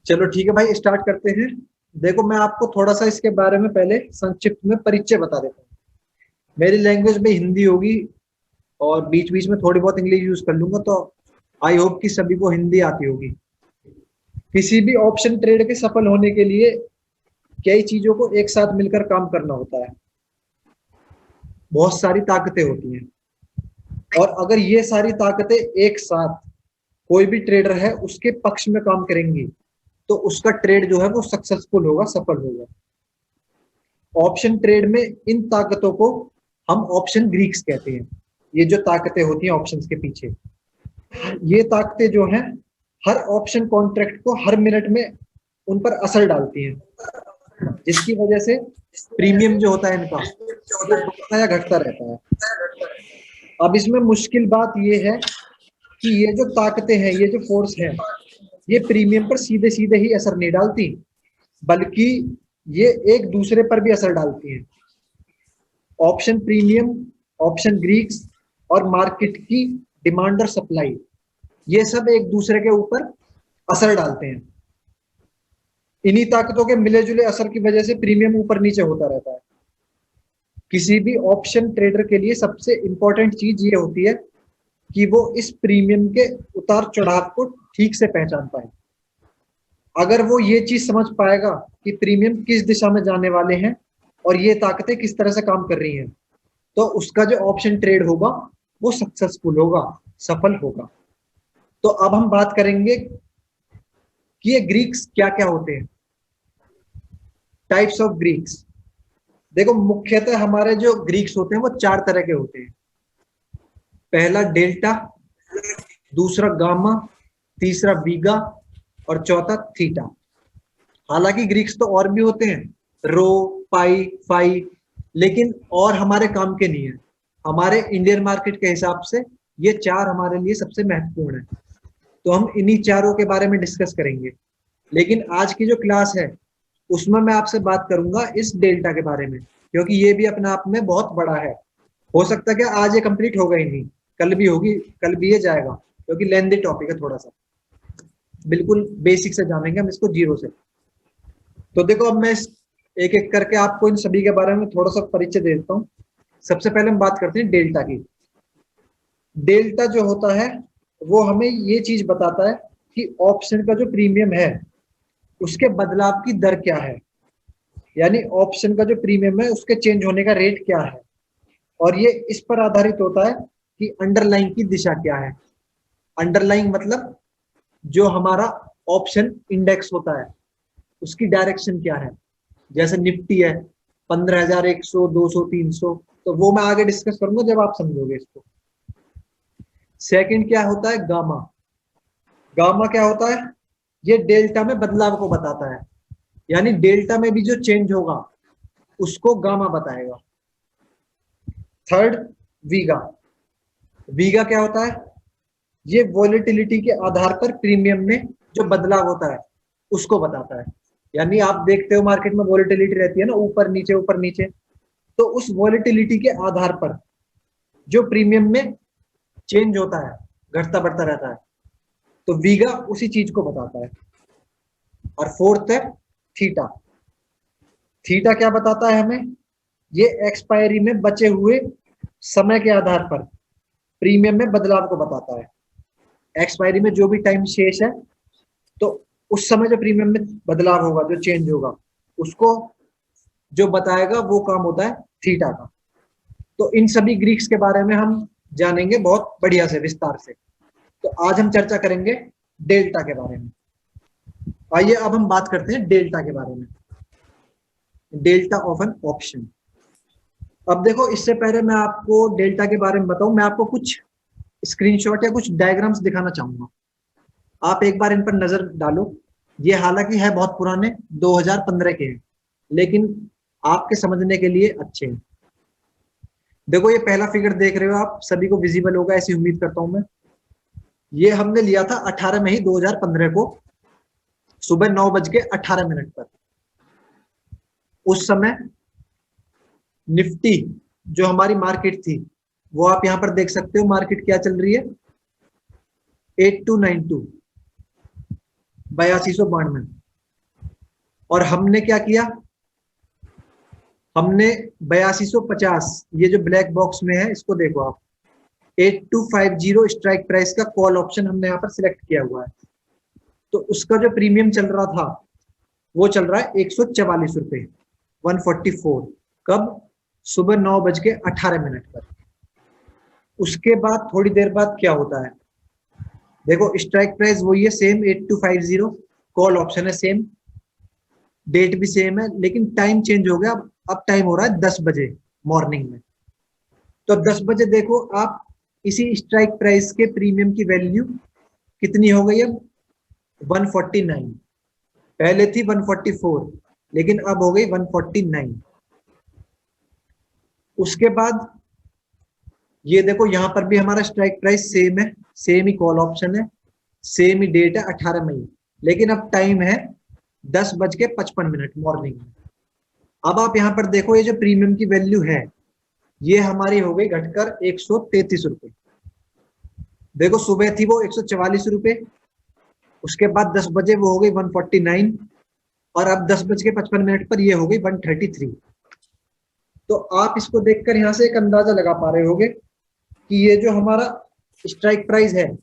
चलो ठीक है भाई, स्टार्ट करते हैं। देखो, मैं आपको थोड़ा सा इसके बारे में पहले संक्षिप्त में परिचय बता देता हूँ। मेरी लैंग्वेज में हिंदी होगी और बीच बीच में थोड़ी बहुत इंग्लिश यूज कर लूंगा, तो आई होप कि सभी को हिंदी आती होगी। किसी भी ऑप्शन ट्रेड के सफल होने के लिए कई चीजों को एक साथ मिलकर काम करना होता है। बहुत सारी ताकतें होती हैं, और अगर ये सारी ताकतें एक साथ कोई भी ट्रेडर है उसके पक्ष में काम करेंगी, तो उसका ट्रेड जो है वो सक्सेसफुल होगा, सफल होगा। ऑप्शन ट्रेड में इन ताकतों को हम ऑप्शन ग्रीक्स कहते हैं। ये जो ताकतें होती हैं ऑप्शंस के पीछे, ये ताकतें जो हैं हर ऑप्शन कॉन्ट्रैक्ट को हर मिनट में उन पर असर डालती हैं, जिसकी वजह से प्रीमियम जो होता है इनका वो बढ़ता या घटता रहता है। अब इसमें मुश्किल बात ये है कि ये जो ताकतें हैं, ये जो फोर्स है, ये प्रीमियम पर सीधे सीधे ही असर नहीं डालती, बल्कि ये एक दूसरे पर भी असर डालती हैं। ऑप्शन प्रीमियम, ऑप्शन ग्रीक्स और मार्केट की डिमांड और सप्लाई, ये सब एक दूसरे के ऊपर असर डालते हैं। इन्हीं ताकतों के मिले जुले असर की वजह से प्रीमियम ऊपर नीचे होता रहता है। किसी भी ऑप्शन ट्रेडर के लिए सबसे इंपॉर्टेंट चीज ये होती है कि वो इस प्रीमियम के उतार चढ़ाव को ठीक से पहचान पाए। अगर वो ये चीज समझ पाएगा कि प्रीमियम किस दिशा में जाने वाले हैं और ये ताकतें किस तरह से काम कर रही हैं, तो उसका जो ऑप्शन ट्रेड होगा वो सक्सेसफुल होगा, सफल होगा। तो अब हम बात करेंगे कि ये ग्रीक्स क्या क्या होते हैं। Types of Greeks. देखो, मुख्यतः हमारे जो ग्रीक्स होते हैं वो चार तरह के होते हैं। पहला डेल्टा, दूसरा गामा, तीसरा वीगा और चौथा थीटा। हालांकि ग्रीक्स तो और भी होते हैं, रो, पाई, फाई, लेकिन और हमारे काम के नहीं है। हमारे इंडियन मार्केट के हिसाब से ये चार हमारे लिए सबसे महत्वपूर्ण है, तो हम इन्हीं चारों के बारे में डिस्कस करेंगे। लेकिन आज की जो क्लास है उसमें मैं आपसे बात करूंगा इस डेल्टा के बारे में, क्योंकि ये भी अपने आप में बहुत बड़ा है। हो सकता है कि आज ये कंप्लीट होगा ही नहीं, कल भी होगी, कल भी ये जाएगा, क्योंकि लेंदी टॉपिक है थोड़ा सा। बिल्कुल बेसिक से जानेंगे हम इसको, जीरो से। तो देखो, अब मैं एक एक करके आपको इन सभी के बारे में थोड़ा सा परिचय दे देता हूँ। सबसे पहले हम बात करते हैं डेल्टा की। डेल्टा जो होता है वो हमें ये चीज बताता है कि ऑप्शन का जो प्रीमियम है उसके बदलाव की दर क्या है, यानी ऑप्शन का जो प्रीमियम है उसके चेंज होने का रेट क्या है। और ये इस पर आधारित होता है कि अंडरलाइंग की दिशा क्या है। अंडरलाइंग मतलब जो हमारा ऑप्शन इंडेक्स होता है उसकी डायरेक्शन क्या है। जैसे निफ्टी है 15,100, 200, 300, तो वो मैं आगे डिस्कस करूंगा जब आप समझोगे इसको। सेकंड क्या होता है, गामा। गामा क्या होता है, ये डेल्टा में बदलाव को बताता है, यानी डेल्टा में भी जो चेंज होगा उसको गामा बताएगा। थर्ड, वीगा। वीगा क्या होता है, ये वॉलेटिलिटी के आधार पर प्रीमियम में जो बदलाव होता है उसको बताता है। यानी आप देखते हो मार्केट में वॉलेटिलिटी रहती है ना, ऊपर नीचे ऊपर नीचे, तो उस वॉलेटिलिटी के आधार पर जो प्रीमियम में चेंज होता है, घटता बढ़ता रहता है, तो वीगा उसी चीज को बताता है। और फोर्थ है थीटा। थीटा क्या बताता है हमें, ये एक्सपायरी में बचे हुए समय के आधार पर प्रीमियम में बदलाव को बताता है। एक्सपायरी में जो भी टाइम शेष है, तो उस समय जो प्रीमियम में बदलाव होगा, जो चेंज होगा, उसको जो बताएगा वो काम होता है थीटा का। तो इन सभी ग्रीक्स के बारे में हम जानेंगे बहुत बढ़िया से, विस्तार से। तो आज हम चर्चा करेंगे डेल्टा के बारे में। आइए अब हम बात करते हैं डेल्टा के बारे में, डेल्टा ऑफ एन ऑप्शन। अब देखो, इससे पहले मैं आपको डेल्टा के बारे में बताऊं, मैं आपको कुछ स्क्रीनशॉट या कुछ डायग्राम्स दिखाना चाहूंगा। आप एक बार इन पर नजर डालो। ये हालांकि है बहुत पुराने, 2015 के हैं, लेकिन आपके समझने के लिए अच्छे हैं। देखो, ये पहला फिगर देख रहे हो आप, सभी को विजिबल होगा ऐसी उम्मीद करता हूं मैं। ये हमने लिया था 18 मई 2015 को, सुबह 9:18 पर। उस समय निफ्टी जो हमारी मार्केट थी, वो आप यहां पर देख सकते हो, मार्केट क्या चल रही है, 8292। 8292। और हमने क्या किया, हमने 8250, ये जो ब्लैक बॉक्स में है इसको देखो आप, 8250 स्ट्राइक प्राइस का कॉल ऑप्शन हमने यहाँ पर सिलेक्ट किया हुआ है। तो उसका जो प्रीमियम चल रहा था वो चल रहा है 144 रुपए, 144। कब? सुबह 9:18 पर। उसके बाद थोड़ी देर बाद क्या होता है, देखो स्ट्राइक प्राइस वही है सेम 8250, कॉल ऑप्शन है सेम, डेट भी सेम है, लेकिन टाइम चेंज हो गया। अब टाइम हो रहा है 10 बजे मॉर्निंग में। तो 10 बजे देखो आप, इसी स्ट्राइक प्राइस के प्रीमियम की वैल्यू कितनी हो गई अब? 149। पहले थी 144, लेकिन अब हो गई 149। उसके बाद ये देखो यहाँ पर भी हमारा स्ट्राइक प्राइस सेम है, सेम ही कॉल ऑप्शन है, सेम ही डेट है 18 मई, लेकिन अब टाइम है 10:55 मॉर्निंग में। अब आप यहाँ पर देखो ये जो प्रीमियम की वैल्यू है ये हमारी हो गई घटकर 133 रुपए। देखो सुबह थी वो 144 रुपए, उसके बाद 10 बजे वो हो गई 149, और अब 10:55 पर ये हो गई 133। तो आप इसको देखकर यहाँ से एक अंदाजा लगा पा रहे होगे कि ये जो हमारा स्ट्राइक प्राइस है,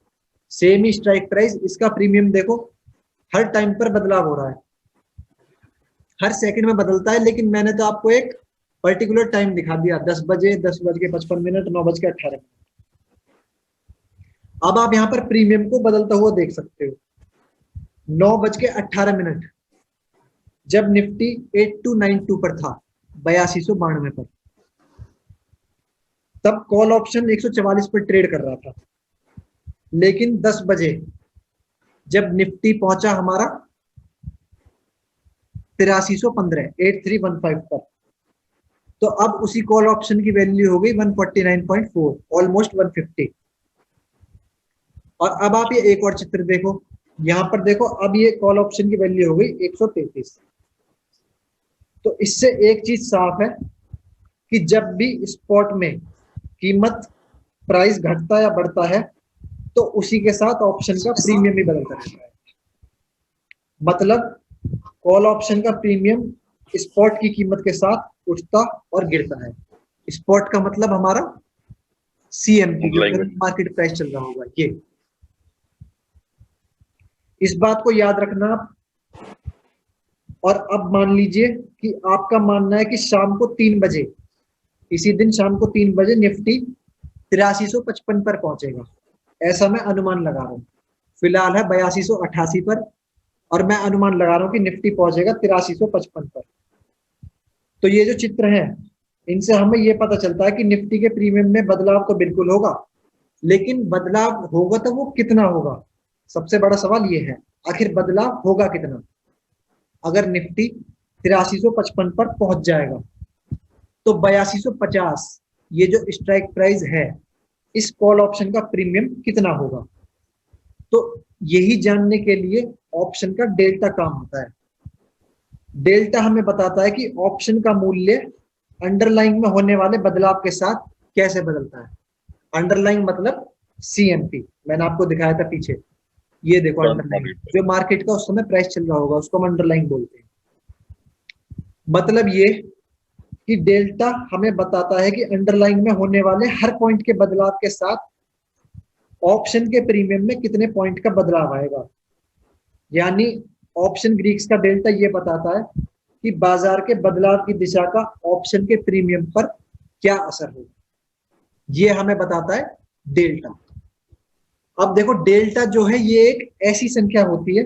सेम ही स्ट्राइक प्राइस, इसका प्रीमियम देखो हर टाइम पर बदलाव हो रहा है, हर सेकंड में बदलता है। लेकिन मैंने तो आपको एक पर्टिकुलर टाइम दिखा दिया, 10 बजे, 10:55, 9:18। अब आप यहाँ पर प्रीमियम को बदलता हुआ देख सकते हो। 9:18 जब निफ्टी 8292 पर था, 8292 पर, तब कॉल ऑप्शन 144 पर ट्रेड कर रहा था। लेकिन 10 बजे जब निफ्टी पहुंचा हमारा 8315, 8315 पर, तो अब उसी कॉल ऑप्शन की वैल्यू हो गई 149.4, ऑलमोस्ट 150। और अब आप ये एक और चित्र देखो, यहां पर देखो अब ये कॉल ऑप्शन की वैल्यू हो गई 133। तो इससे एक चीज साफ है कि जब भी स्पॉट में कीमत, प्राइस घटता या बढ़ता है तो उसी के साथ ऑप्शन का प्रीमियम भी बदलता रहता है। मतलब कॉल ऑप्शन का प्रीमियम स्पॉट की कीमत के साथ उठता और गिरता है। स्पॉट का मतलब हमारा CMP, मार्केट प्राइस चल रहा होगा ये। इस बात को याद रखना। और अब मान लीजिए कि आपका मानना है कि शाम को 3 बजे, इसी दिन शाम को 3 बजे निफ्टी 8355 पर पहुंचेगा, ऐसा मैं अनुमान लगा रहा हूँ। फिलहाल है 8288 पर, और मैं अनुमान लगा रहा हूँ कि निफ्टी पहुंचेगा 8355 पर। तो ये जो चित्र है इनसे हमें ये पता चलता है कि निफ्टी के प्रीमियम में बदलाव तो बिल्कुल होगा, लेकिन बदलाव होगा तो वो कितना होगा? सबसे बड़ा सवाल ये है, आखिर बदलाव होगा कितना? अगर निफ्टी 8355 पर पहुंच जाएगा तो 8250, ये जो स्ट्राइक प्राइस है, इस कॉल ऑप्शन का प्रीमियम कितना होगा? तो यही जानने के लिए ऑप्शन का डेल्टा काम होता है। डेल्टा हमें बताता है कि ऑप्शन का मूल्य अंडरलाइंग में होने वाले बदलाव के साथ कैसे बदलता है। अंडरलाइंग मतलब CMP, मैंने आपको दिखाया था पीछे, ये देखो अंडरलाइंग, जो मार्केट का उस समय प्राइस चल रहा होगा उसको हम अंडरलाइंग बोलते हैं। मतलब ये कि डेल्टा हमें बताता है कि अंडरलाइंग में होने वाले हर पॉइंट के बदलाव के साथ ऑप्शन के प्रीमियम में कितने पॉइंट का बदलाव आएगा। यानी ऑप्शन ग्रीक्स का डेल्टा ये बताता है कि बाजार के बदलाव की दिशा का ऑप्शन के प्रीमियम पर क्या असर होगा, ये हमें बताता है डेल्टा। अब देखो डेल्टा जो है ये एक ऐसी संख्या होती है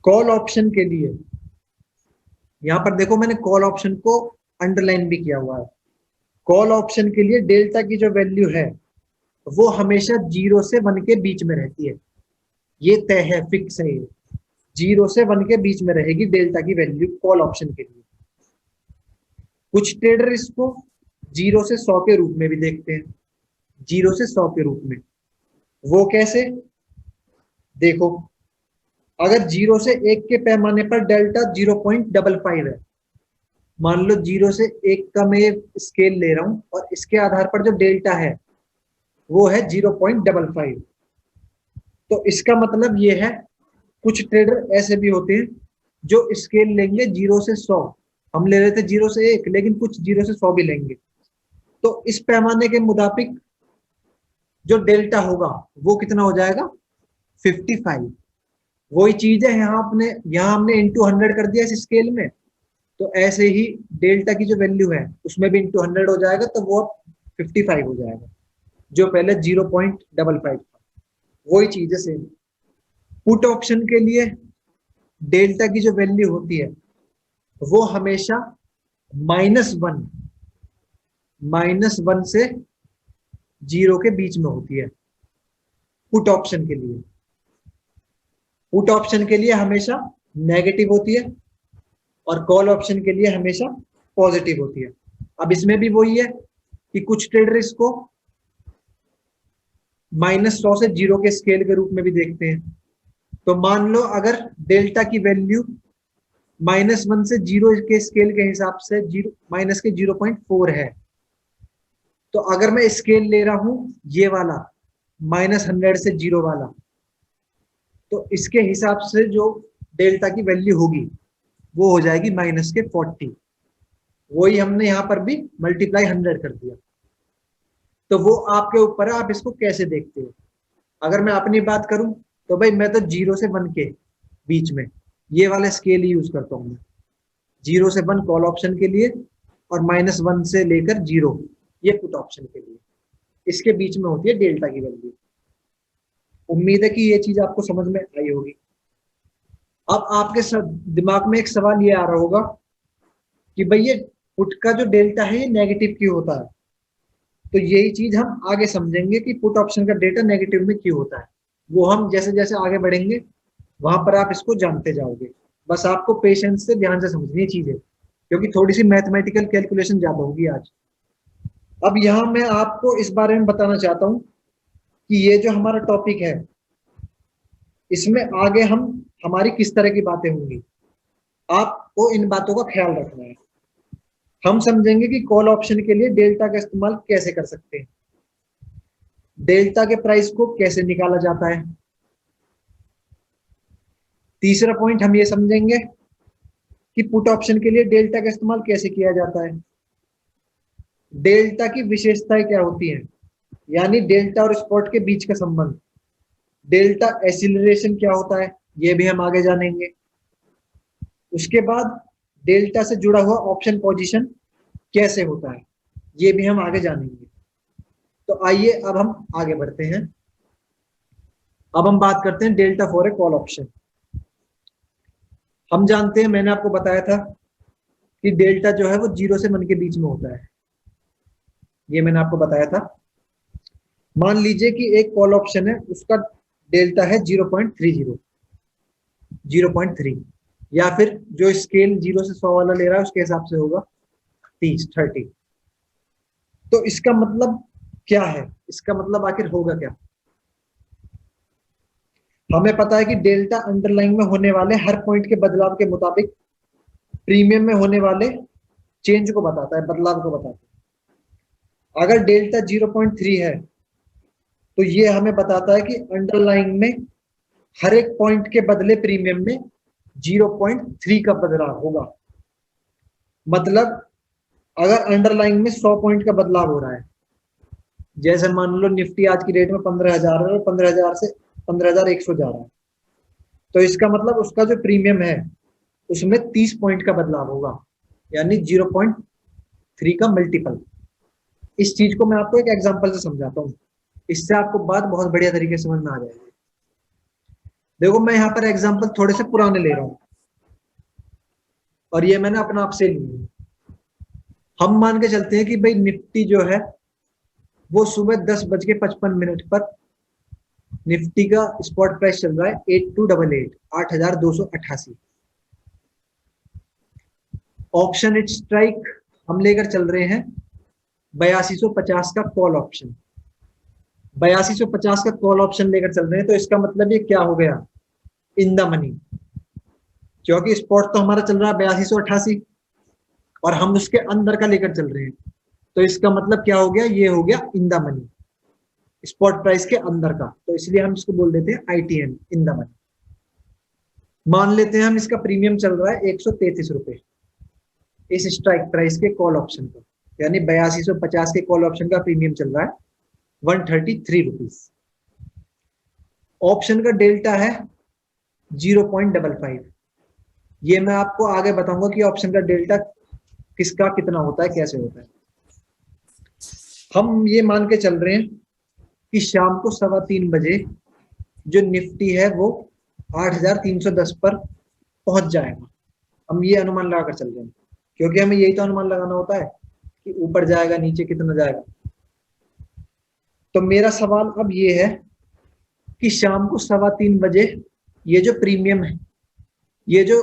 कॉल ऑप्शन के लिए, यहां पर देखो मैंने कॉल ऑप्शन को अंडरलाइन भी किया हुआ है। कॉल ऑप्शन के लिए डेल्टा की जो वैल्यू है वो हमेशा 0 से 1 के बीच में रहती है, ये तय है, फिक्स है, 0 से 1 के बीच में रहेगी डेल्टा की वैल्यू कॉल ऑप्शन के लिए। कुछ ट्रेडर इसको 0 से 100 के रूप में भी देखते हैं, 0 से 100 के रूप में। वो कैसे? देखो अगर 0 से 1 के पैमाने पर डेल्टा 0.55 है, मान लो 0 से 1 का मैं स्केल ले रहा हूं और इसके आधार पर जो डेल्टा है वो है 0.55, तो इसका मतलब ये है कुछ ट्रेडर ऐसे भी होते हैं जो स्केल लेंगे 0 से 100, हम ले रहे थे 0 से 1, लेकिन कुछ 0 से 100 भी लेंगे। तो इस पैमाने के मुताबिक जो डेल्टा होगा वो कितना हो जाएगा, 55। वही चीज है, यहाँ हमने इंटू 100 कर दिया इस स्केल में, तो ऐसे ही डेल्टा की जो वैल्यू है उसमें भी इंटू 100 हो जाएगा, तो वो 55 हो जाएगा, जो पहले 0.55 था। वही चीज है सेम। पुट ऑप्शन के लिए डेल्टा की जो वैल्यू होती है वो हमेशा -1 से 0 के बीच में होती है। पुट ऑप्शन के लिए, पुट ऑप्शन के लिए हमेशा नेगेटिव होती है और कॉल ऑप्शन के लिए हमेशा पॉजिटिव होती है। अब इसमें भी वही है कि कुछ ट्रेडर इसको -100 से 0 के स्केल के रूप में भी देखते हैं। तो मान लो अगर डेल्टा की वैल्यू -1 से 0 के स्केल के हिसाब से माइनस के 0.4 है, तो अगर मैं स्केल ले रहा हूं ये वाला -100 से 0 वाला, तो इसके हिसाब से जो डेल्टा की वैल्यू होगी वो हो जाएगी -40। वही हमने यहां पर भी मल्टीप्लाई 100 कर दिया। तो वो आपके ऊपर है, आप इसको कैसे देखते हो। अगर मैं अपनी बात करूं तो भाई मैं तो 0 से 1 के बीच में ये वाला स्केल ही यूज करता हूं मैं। 0 से 1 कॉल ऑप्शन के लिए और -1 से लेकर 0 ये पुट ऑप्शन के लिए, इसके बीच में होती है डेल्टा की वैल्यू। उम्मीद है कि ये चीज आपको समझ में आई होगी। अब आपके दिमाग में एक सवाल ये आ रहा होगा कि भाई ये पुट का जो डेल्टा है ये नेगेटिव क्यों होता है। तो यही चीज हम आगे समझेंगे कि पुट ऑप्शन का डेटा नेगेटिव में क्यों होता है। वो हम जैसे जैसे आगे बढ़ेंगे वहां पर आप इसको जानते जाओगे। बस आपको पेशेंस से ध्यान से समझनी चीजें, क्योंकि थोड़ी सी मैथमेटिकल कैलकुलेशन ज्यादा होगी आज। अब यहाँ मैं आपको इस बारे में बताना चाहता हूँ कि ये जो हमारा टॉपिक है इसमें आगे हमारी किस तरह की बातें होंगी। आपको इन बातों का ख्याल रखना है। हम समझेंगे कि कॉल ऑप्शन के लिए डेल्टा का इस्तेमाल कैसे कर सकते हैं, डेल्टा के प्राइस को कैसे निकाला जाता है। तीसरा पॉइंट हम ये समझेंगे कि पुट ऑप्शन के लिए डेल्टा का इस्तेमाल कैसे किया जाता है। डेल्टा की विशेषताएं क्या होती हैं, यानी डेल्टा और स्पॉट के बीच का संबंध। डेल्टा एसिलरेशन क्या होता है ये भी हम आगे जानेंगे। उसके बाद डेल्टा से जुड़ा हुआ ऑप्शन पोजीशन कैसे होता है ये भी हम आगे जानेंगे। तो आइए अब हम आगे बढ़ते हैं। अब हम बात करते हैं delta for a call option. हम जानते हैं, मैंने आपको बताया था कि डेल्टा जो है वो 0 से 1 के बीच में होता है, ये मैंने आपको बताया था। मान लीजिए कि एक कॉल ऑप्शन है, उसका डेल्टा है 0.30, 0.3, या फिर जो स्केल 0 से 100 वाला ले रहा है उसके हिसाब से होगा 30। तो इसका मतलब क्या है, इसका मतलब आखिर होगा क्या। हमें पता है कि डेल्टा अंडरलाइन में होने वाले हर पॉइंट के बदलाव के मुताबिक प्रीमियम में होने वाले चेंज को बताता है, बदलाव को बताता है। अगर डेल्टा 0.3 है तो ये हमें बताता है कि अंडरलाइन में हर एक पॉइंट के बदले प्रीमियम में 0.3 का बदलाव होगा। मतलब अगर अंडरलाइन में 100 पॉइंट का बदलाव हो रहा है, जैसे मान लो निफ्टी आज की डेट में 15,000 है और 15,000 से 15,100 जा रहा है, तो इसका मतलब उसका जो प्रीमियम है उसमें 30 पॉइंट का बदलाव होगा, यानी 0.3 का मल्टीपल। इस चीज को मैं आपको एक एग्जांपल से समझाता हूँ, इससे आपको बात बहुत बढ़िया तरीके से समझ में आ जाएगी। देखो मैं यहाँ पर एग्जांपल थोड़े से पुराने ले रहा हूँ और ये मैंने अपना आप से लिए। हम मान के चलते हैं कि भाई निफ्टी जो है वो सुबह 10:55 पर निफ्टी का स्पॉट प्राइस चल रहा है 8288, 8,288। ऑप्शन इट स्ट्राइक हम लेकर चल रहे हैं 8250 का कॉल ऑप्शन। 8250 का कॉल ऑप्शन लेकर चल रहे हैं, तो इसका मतलब ये क्या हो गया, इन द मनी, क्योंकि स्पॉट तो हमारा चल रहा है 8288 और हम उसके अंदर का लेकर चल रहे हैं, तो इसका मतलब क्या हो गया, ये हो गया इन द मनी, स्पॉट प्राइस के अंदर का। तो इसलिए हम इसको बोल देते हैं ITM, इन द मनी। मान लेते हैं हम इसका प्रीमियम चल रहा है 133 रुपए इस स्ट्राइक प्राइस के कॉल ऑप्शन का, यानी 8250 के कॉल ऑप्शन का प्रीमियम चल रहा है 133 रुपीज। ऑप्शन का डेल्टा है 0.55। ये मैं आपको आगे बताऊंगा कि ऑप्शन का डेल्टा किसका कितना होता है, कैसे होता है। हम ये मान के चल रहे हैं कि शाम को 3:15 बजे जो निफ्टी है वो 8310 पर पहुंच जाएगा। हम ये अनुमान लगाकर चल रहे हैं, क्योंकि हमें यही तो अनुमान लगाना होता है कि ऊपर जाएगा नीचे कितना जाएगा। तो मेरा सवाल अब ये है कि शाम को 3:15 बजे ये जो प्रीमियम है, ये जो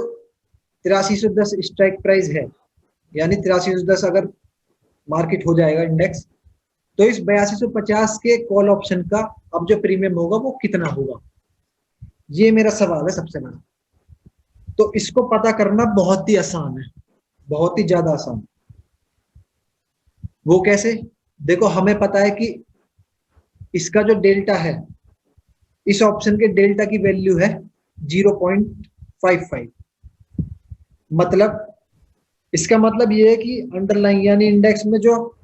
8310 स्ट्राइक प्राइस है, यानी 8310 अगर मार्केट हो जाएगा इंडेक्स, तो इस 8250 के कॉल ऑप्शन का अब जो प्रीमियम होगा वो कितना होगा, ये मेरा सवाल है सबसे बड़ा। तो इसको पता करना बहुत ही आसान है, बहुत ही ज्यादा आसान। वो कैसे? देखो, हमें पता है कि इसका जो डेल्टा है, इस ऑप्शन के डेल्टा की वैल्यू है 0.55। मतलब इसका मतलब ये है कि अंडरलाइन यानी इंडेक्स में जो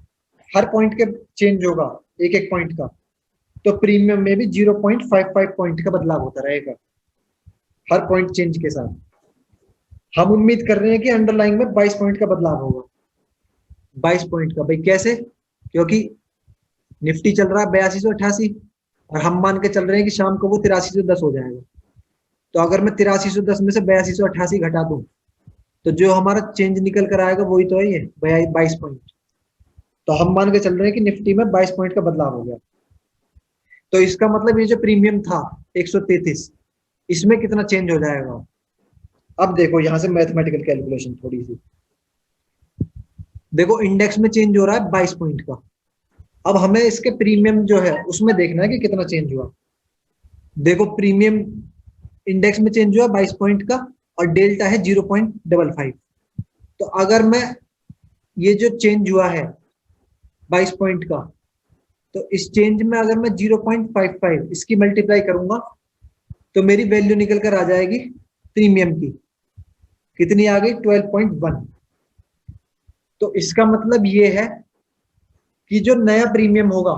हर पॉइंट के चेंज होगा एक एक पॉइंट का, तो प्रीमियम में भी 0.55 पॉइंट का बदलाव होता रहेगा हर पॉइंट चेंज के साथ। हम उम्मीद कर रहे हैं कि अंडरलाइन में 22 पॉइंट का बदलाव होगा। 22 पॉइंट का, भाई कैसे? क्योंकि निफ्टी चल रहा है 8288 और हम मान के चल रहे हैं कि शाम को वो 8310 हो जाएगा। तो अगर मैं 8310 में से 8288 घटा दूं तो जो हमारा चेंज निकल कर आएगा वही तो है, ये 22 पॉइंट। तो हम मान के चल रहे हैं कि निफ्टी में 22 पॉइंट का बदलाव हो गया। तो इसका मतलब ये जो प्रीमियम था 133, इसमें कितना चेंज हो जाएगा? अब देखो यहां से मैथमेटिकल कैलकुलेशन थोड़ी सी। देखो, इंडेक्स में चेंज हो रहा है 22 पॉइंट का। अब हमें इसके प्रीमियम जो है उसमें देखना है कि कितना चेंज हुआ। देखो, प्रीमियम इंडेक्स में चेंज हुआ 22 पॉइंट का और डेल्टा है 0.55। तो अगर मैं ये जो चेंज हुआ है 22 पॉइंट का, तो इस चेंज में अगर मैं 0.55 इसकी मल्टीप्लाई करूंगा तो मेरी वैल्यू निकल कर आ जाएगी प्रीमियम की। कितनी आ गई? 12.1। तो इसका मतलब ये है कि जो नया प्रीमियम होगा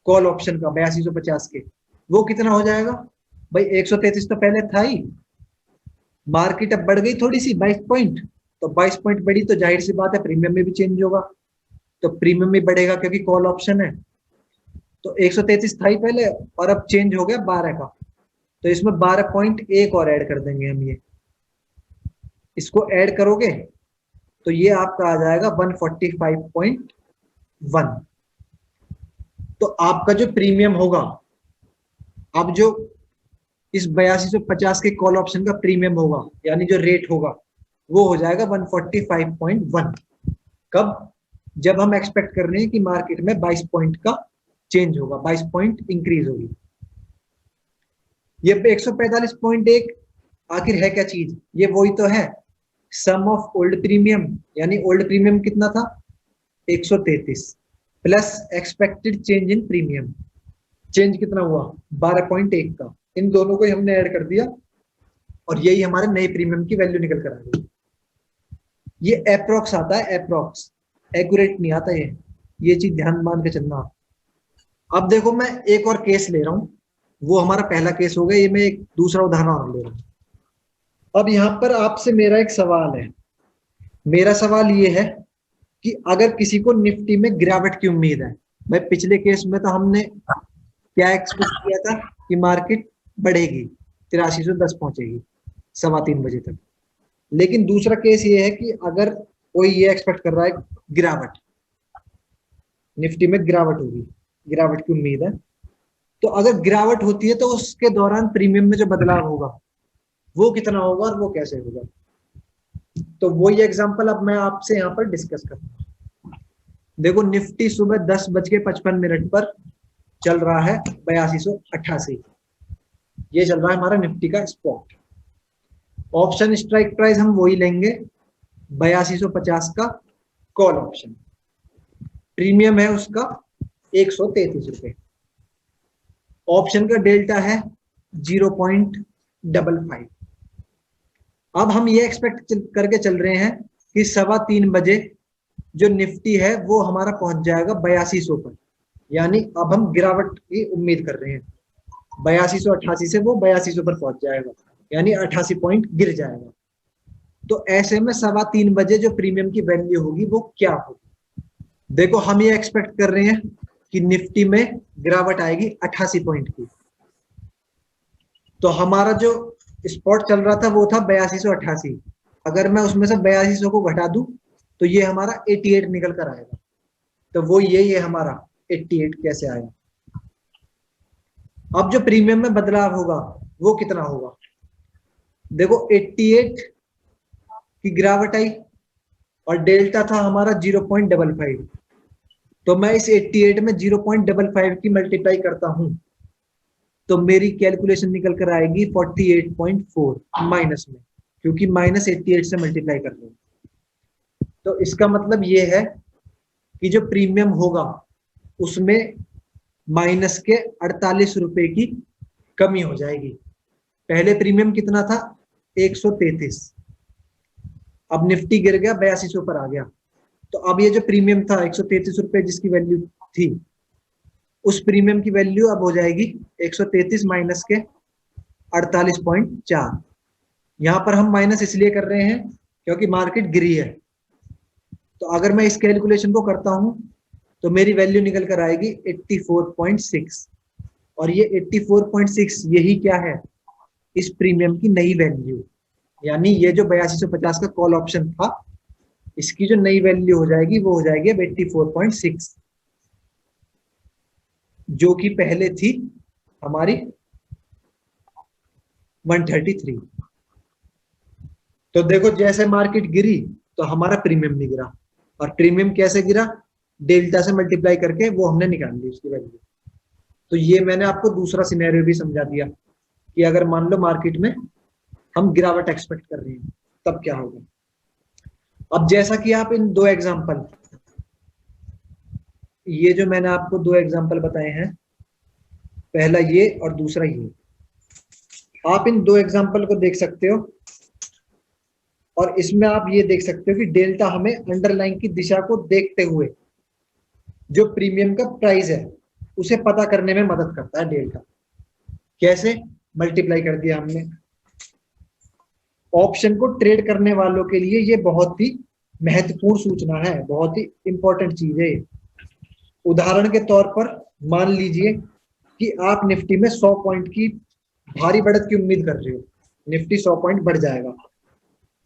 कॉल ऑप्शन का 8250 के, वो कितना हो जाएगा? भाई 133 तो पहले था ही, मार्केट अब बढ़ गई थोड़ी सी 22 पॉइंट, तो 22 पॉइंट बढ़ी तो जाहिर सी बात है प्रीमियम में भी चेंज होगा, तो प्रीमियम भी बढ़ेगा क्योंकि कॉल ऑप्शन है। तो 133 था ही पहले और अब चेंज हो गया 12 का, तो इसमें 12 पॉइंट एक और ऐड कर देंगे हम। ये इसको ऐड करोगे तो ये आपका आ जाएगा 145.1। तो आपका जो प्रीमियम होगा, अब जो इस 8250 के कॉल ऑप्शन का प्रीमियम होगा यानी जो रेट होगा वो हो जाएगा 145.1। कब? जब हम एक्सपेक्ट कर रहे हैं कि मार्केट में 22 पॉइंट का चेंज होगा, 22 पॉइंट इंक्रीज होगी। ये 145.1 आखिर है क्या चीज? ये वही तो है, सम ऑफ ओल्ड प्रीमियम, यानी ओल्ड प्रीमियम कितना था 133 plus expected change in premium. Change कितना हुआ 12.1 का, इन दोनों को हमने ऐड कर दिया और यही हमारे नए प्रीमियम की वैल्यू निकल कर आ गई। ये अप्रोक्स आता है, अप्रोक्स, एक्यूरेट नहीं आता ये चीज ध्यान मान के चलना। अब देखो, मैं एक और केस ले रहा हूं, वो हमारा पहला केस हो गया, ये मैं एक दूसरा उदाहरण और ले रहा हूं। अब यहाँ पर आपसे मेरा एक सवाल है। मेरा सवाल ये है कि अगर किसी को निफ्टी में गिरावट की उम्मीद है, भाई पिछले केस में तो हमने क्या एक्सपेक्ट किया था कि मार्केट बढ़ेगी 8310 पहुंचेगी 3:15 तक, लेकिन दूसरा केस ये है कि अगर कोई ये एक्सपेक्ट कर रहा है गिरावट, निफ्टी में गिरावट होगी, गिरावट की उम्मीद है, तो अगर गिरावट होती है तो उसके दौरान प्रीमियम में जो बदलाव होगा वो कितना होगा और वो कैसे होगा। तो वही एग्जांपल अब मैं आपसे यहाँ पर डिस्कस करूंगा। देखो, निफ्टी सुबह 10:55 पर चल रहा है 8288, ये चल रहा है हमारा निफ्टी का स्पॉट। ऑप्शन स्ट्राइक प्राइस हम वही लेंगे 8250 का कॉल ऑप्शन, प्रीमियम है उसका 133 रुपए, ऑप्शन का डेल्टा है 0.55। अब हम ये एक्सपेक्ट करके चल रहे हैं कि 3:15 बजे जो निफ्टी है वो हमारा पहुंच जाएगा 8200 पर, यानी अब हम गिरावट की उम्मीद कर रहे हैं। 8288 से वो 8200 पर पहुंच जाएगा, यानी 88 पॉइंट गिर जाएगा। तो ऐसे में 3:15 बजे जो प्रीमियम की वैल्यू होगी वो क्या होगी? देखो हम ये एक्सपेक्ट कर रहे हैं कि निफ्टी में गिरावट आएगी 88 पॉइंट की। तो हमारा जो स्पॉट चल रहा था वो था 8288। अगर मैं उसमें से 8200 को घटा दूं तो ये हमारा 88 निकल कर आएगा। तो वो ये हमारा 88 कैसे आया? अब जो प्रीमियम में बदलाव होगा वो कितना होगा? देखो 88 की गिरावट आई और डेल्टा था हमारा 0.55। तो मैं इस 88 में 0.55 की मल्टीप्लाई करता हूं तो मेरी कैलकुलेशन निकल कर आएगी 48.4 माइनस में, क्योंकि माइनस 88 से मल्टीप्लाई कर रहे हैं। तो इसका मतलब ये है कि जो प्रीमियम होगा उसमें माइनस के 48 रुपए की कमी हो जाएगी। पहले प्रीमियम कितना था? 133। अब निफ्टी गिर गया 8200 पर आ गया, तो अब ये जो प्रीमियम था 133 रुपए जिसकी वैल्यू थी, उस प्रीमियम की वैल्यू अब हो जाएगी 133 माइनस के 48.4। यहां पर हम माइनस इसलिए कर रहे हैं क्योंकि मार्केट गिरी है। तो अगर मैं इस कैलकुलेशन को करता हूं तो मेरी वैल्यू निकल कर आएगी 84.6, और ये 84.6 यही क्या है? इस प्रीमियम की नई वैल्यू, यानी ये जो 8250 का कॉल ऑप्शन था इसकी जो नई वैल्यू हो जाएगी वो हो जाएगी अब 84.6, जो कि पहले थी हमारी 133। तो देखो जैसे मार्केट गिरी तो हमारा प्रीमियम नहीं गिरा, और प्रीमियम कैसे गिरा? डेल्टा से मल्टीप्लाई करके वो हमने निकाल ली उसकी वैल्यू। तो ये मैंने आपको दूसरा सिनेरियो भी समझा दिया कि अगर मान लो मार्केट में हम गिरावट एक्सपेक्ट कर रहे हैं तब क्या होगा। अब जैसा कि आप इन दो एग्जांपल, ये जो मैंने आपको दो एग्जांपल बताए हैं, पहला ये और दूसरा ये, आप इन दो एग्जांपल को देख सकते हो और इसमें आप ये देख सकते हो कि डेल्टा हमें अंडरलाइन की दिशा को देखते हुए जो प्रीमियम का प्राइस है उसे पता करने में मदद करता है। डेल्टा कैसे? मल्टीप्लाई कर दिया हमने। ऑप्शन को ट्रेड करने वालों के लिए ये बहुत ही महत्वपूर्ण सूचना है, बहुत ही इंपॉर्टेंट चीज है। उदाहरण के तौर पर मान लीजिए कि आप निफ्टी में 100 पॉइंट की भारी बढ़त की उम्मीद कर रहे हो, निफ्टी 100 पॉइंट बढ़ जाएगा,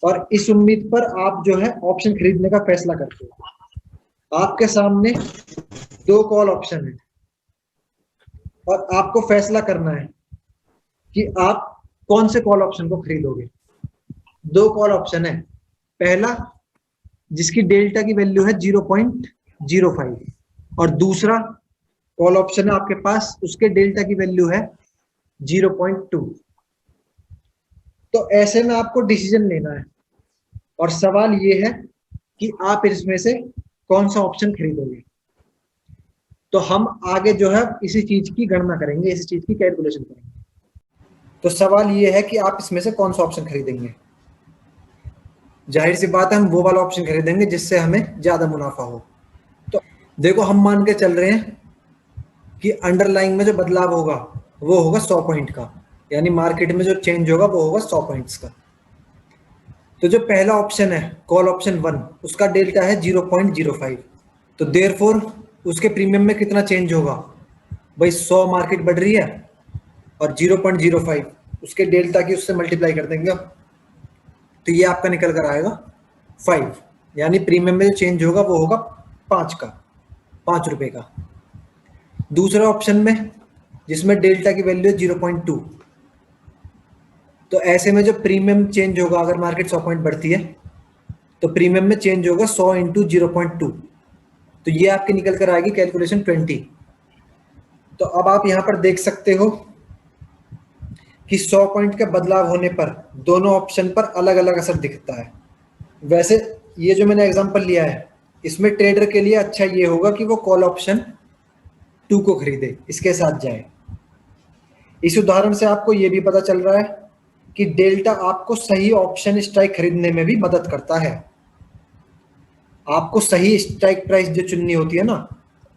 और इस उम्मीद पर आप जो है ऑप्शन खरीदने का फैसला करते हो। आपके सामने दो कॉल ऑप्शन है और आपको फैसला करना है कि आप कौन से कॉल ऑप्शन को खरीदोगे। दो कॉल ऑप्शन है, पहला जिसकी डेल्टा की वैल्यू है 0.05 और दूसरा कॉल ऑप्शन है आपके पास, उसके डेल्टा की वैल्यू है 0.2। तो ऐसे में आपको डिसीजन लेना है और सवाल ये है कि आप इसमें से कौन सा ऑप्शन खरीदोगे। तो हम आगे जो है इसी चीज की गणना करेंगे, इसी चीज की कैलकुलेशन करेंगे। तो सवाल ये है कि आप इसमें से कौन सा ऑप्शन खरीदेंगे। जाहिर सी बात है हम वो वाला ऑप्शन खरीदेंगे जिससे हमें ज्यादा मुनाफा हो। तो देखो हम मान के चल रहे हैं कि अंडरलाइंग में जो बदलाव होगा वो होगा 100 पॉइंट का, यानी मार्केट में जो चेंज होगा वो होगा 100 पॉइंट्स का। तो जो पहला ऑप्शन है कॉल ऑप्शन 1, उसका डेल्टा है 0.05। तो देयरफॉर उसके प्रीमियम में कितना चेंज होगा भाई? 100 मार्केट बढ़ रही है और 0.05 उसके डेल्टा की उससे मल्टीप्लाई कर देंगे, तो ये आपका निकल कर आएगा 5, यानी प्रीमियम में जो चेंज होगा वो होगा 5 रुपए का। दूसरे ऑप्शन में जिसमें डेल्टा की वैल्यू है 0.2, तो ऐसे में जो प्रीमियम चेंज होगा, अगर मार्केट 100 पॉइंट बढ़ती है तो प्रीमियम में चेंज होगा 100 इंटू 0.2, तो ये आपकी निकल कर आएगी कैलकुलेशन 20। तो अब आप यहां पर देख सकते हो कि 100 पॉइंट का बदलाव होने पर दोनों ऑप्शन पर अलग अलग असर दिखता है। वैसे ये जो मैंने एग्जांपल लिया है इसमें ट्रेडर के लिए अच्छा ये होगा कि वो कॉल ऑप्शन 2 को खरीदे, इसके साथ जाए। इस उदाहरण से आपको ये भी पता चल रहा है कि डेल्टा आपको सही ऑप्शन स्ट्राइक खरीदने में भी मदद करता है। आपको सही स्ट्राइक प्राइस जो चुननी होती है ना,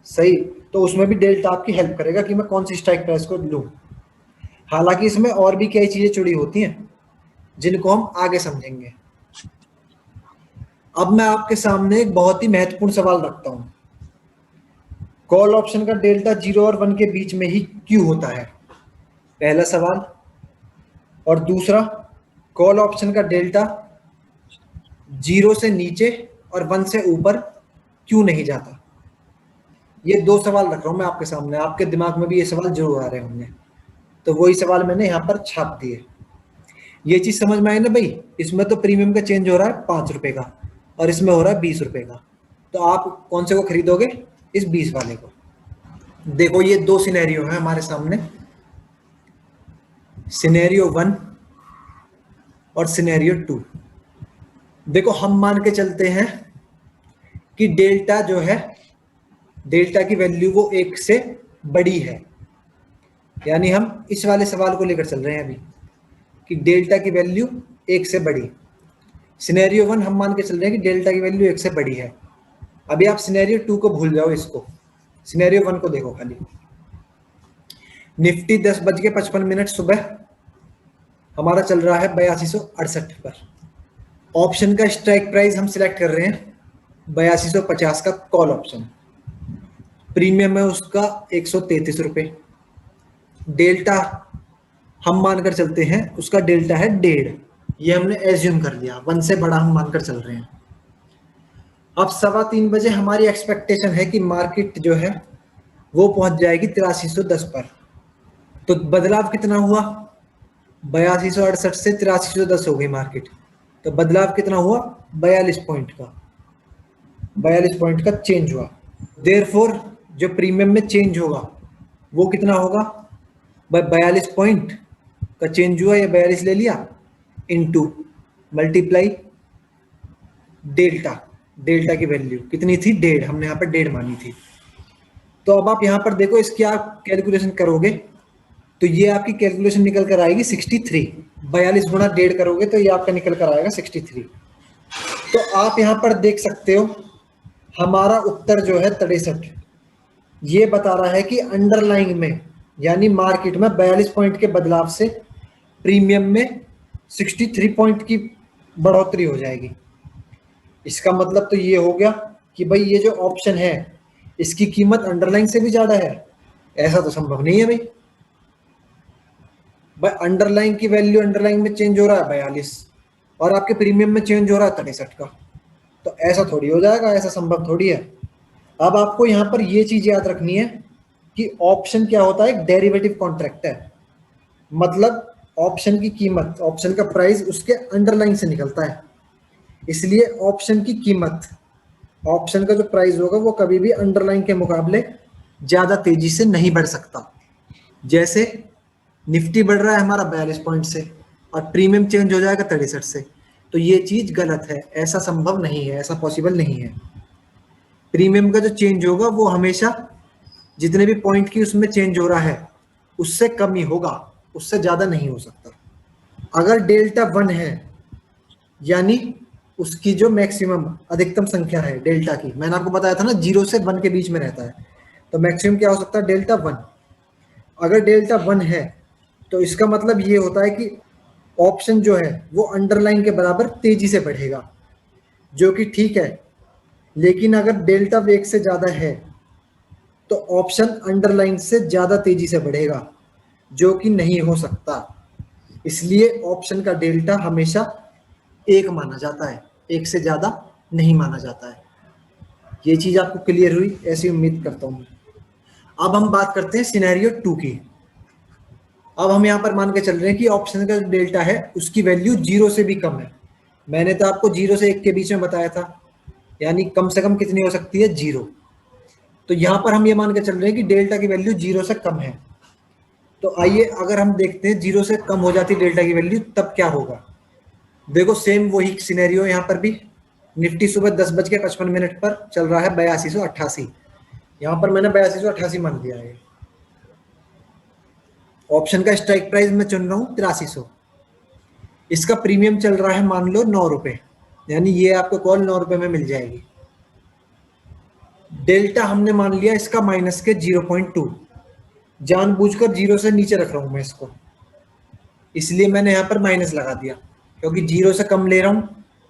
सही, तो उसमें भी डेल्टा आपकी हेल्प करेगा कि मैं कौन सी स्ट्राइक प्राइस को लूं। हालांकि इसमें और भी कई चीजें जुड़ी होती हैं जिनको हम आगे समझेंगे। अब मैं आपके सामने एक बहुत ही महत्वपूर्ण सवाल रखता हूं। कॉल ऑप्शन का डेल्टा 0 और 1 के बीच में ही क्यों होता है, पहला सवाल। और दूसरा, कॉल ऑप्शन का डेल्टा 0 से नीचे और 1 से ऊपर क्यों नहीं जाता। ये दो सवाल रख रहा हूं मैं आपके सामने, आपके दिमाग में भी ये सवाल जरूर आ रहे होंगे, तो वही सवाल मैंने यहाँ पर छाप दिए। ये चीज समझ में आई ना भाई, इसमें तो प्रीमियम का चेंज हो रहा है 5 रुपए का और इसमें हो रहा है 20 रुपए का, तो आप कौन से को खरीदोगे, इस 20 वाले को। देखो ये दो सिनेरियो है हमारे सामने, सिनेरियो 1 और सिनेरियो 2। देखो हम मान के चलते हैं कि डेल्टा जो है, डेल्टा की वैल्यू वो 1 से बड़ी है, यानी हम इस वाले सवाल को लेकर चल रहे हैं अभी कि डेल्टा की वैल्यू 1 से बड़ी। सिनेरियो 1 हम मान के चल रहे हैं कि डेल्टा की वैल्यू 1 से बड़ी है। अभी आप सिनेरियो 2 को भूल जाओ, इसको सिनेरियो 1 को देखो खाली। निफ्टी 10:55 सुबह हमारा चल रहा है 8268 पर। ऑप्शन का स्ट्राइक प्राइस हम सिलेक्ट कर रहे हैं 8250 का कॉल ऑप्शन, प्रीमियम है उसका 133 रुपए। डेल्टा हम मानकर चलते हैं उसका डेल्टा है 1.5, ये हमने एज्यूम कर लिया, 1 से बड़ा हम मानकर चल रहे हैं। अब 3:15 हमारी एक्सपेक्टेशन है कि मार्केट जो है वो पहुंच जाएगी 8310 पर। तो बदलाव कितना हुआ, 8268 से 8310 हो गई मार्केट, तो बदलाव कितना हुआ, 42 पॉइंट का, 42 पॉइंट का चेंज हुआ। देयरफॉर जो प्रीमियम में चेंज होगा वो कितना होगा, 42 पॉइंट का चेंज हुआ, या 42 ले लिया, इनटू मल्टीप्लाई डेल्टा, डेल्टा की वैल्यू कितनी थी, 1.5, हमने यहाँ पर 1.5 मानी थी। तो अब आप यहाँ पर देखो इसकी आप कैलकुलेशन करोगे तो ये आपकी कैलकुलेशन निकल कर आएगी 63। 42 गुणा 1.5 करोगे तो ये आपका निकल कर आएगा 63। तो आप यहाँ पर देख सकते हो हमारा उत्तर जो है 63 ये बता रहा है कि अंडरलाइंग में, यानी मार्केट में 42 पॉइंट के बदलाव से प्रीमियम में 63 पॉइंट की बढ़ोतरी हो जाएगी। इसका मतलब तो ये हो गया कि भाई ये जो ऑप्शन है इसकी कीमत अंडरलाइन से भी ज्यादा है। ऐसा तो संभव नहीं है भाई, अंडरलाइन की वैल्यू अंडरलाइन में चेंज हो रहा है 42 और आपके प्रीमियम में चेंज हो रहा है 63 का, तो ऐसा थोड़ी हो जाएगा, ऐसा संभव थोड़ी है। अब आपको यहाँ पर ये चीज याद रखनी है कि ऑप्शन क्या होता है, एक डेरिवेटिव कॉन्ट्रैक्ट है, मतलब ऑप्शन की कीमत, ऑप्शन का प्राइस उसके अंडरलाइन से निकलता है, इसलिए ऑप्शन की कीमत, ऑप्शन का जो प्राइस होगा वो कभी भी अंडरलाइन के मुकाबले ज्यादा तेजी से नहीं बढ़ सकता। जैसे निफ्टी बढ़ रहा है हमारा 42 पॉइंट से और प्रीमियम चेंज हो जाएगा 63 से, तो ये चीज गलत है, ऐसा संभव नहीं है, ऐसा पॉसिबल नहीं है। प्रीमियम का जो चेंज होगा वो हमेशा जितने भी पॉइंट की उसमें चेंज हो रहा है उससे कम ही होगा, उससे ज्यादा नहीं हो सकता। अगर डेल्टा 1 है यानी उसकी जो मैक्सिमम अधिकतम संख्या है डेल्टा की, मैंने आपको बताया था ना 0 से 1 के बीच में रहता है, तो मैक्सिमम क्या हो सकता है, डेल्टा 1। अगर डेल्टा 1 है तो इसका मतलब ये होता है कि ऑप्शन जो है वो अंडरलाइन के बराबर तेजी से बढ़ेगा, जो कि ठीक है। लेकिन अगर डेल्टा 1 से ज्यादा है तो ऑप्शन अंडरलाइन से ज्यादा तेजी से बढ़ेगा, जो कि नहीं हो सकता। इसलिए ऑप्शन का डेल्टा हमेशा 1 माना जाता है, 1 से ज्यादा नहीं माना जाता है। ये चीज आपको क्लियर हुई, ऐसी उम्मीद करता हूं। अब हम बात करते हैं सिनेरियो 2 की। अब हम यहाँ पर मान के चल रहे हैं कि ऑप्शन का डेल्टा है उसकी वैल्यू 0 से भी कम है। मैंने तो आपको 0 से 1 के बीच में बताया था, यानी कम से कम कितनी हो सकती है, 0। तो यहाँ पर हम ये मान के चल रहे हैं कि डेल्टा की वैल्यू 0 से कम है। तो आइए अगर हम देखते हैं 0 से कम हो जाती डेल्टा की वैल्यू तब क्या होगा। देखो सेम वही सिनेरियो यहाँ पर भी, निफ्टी सुबह 10:55 पर चल रहा है 8288, यहाँ पर मैंने 8288 मान दिया है। ऑप्शन का स्ट्राइक प्राइस मैं चुन रहा हूँ 8300। इसका प्रीमियम चल रहा है मान लो 9 रुपए, यानी ये आपको कॉल 9 रुपए में मिल जाएगी। डेल्टा हमने मान लिया इसका माइनस के 0.2, जानबूझकर जीरो से नीचे रख रहा हूं मैं इसको, इसलिए मैंने यहाँ पर माइनस लगा दिया, क्योंकि जीरो से कम ले रहा हूं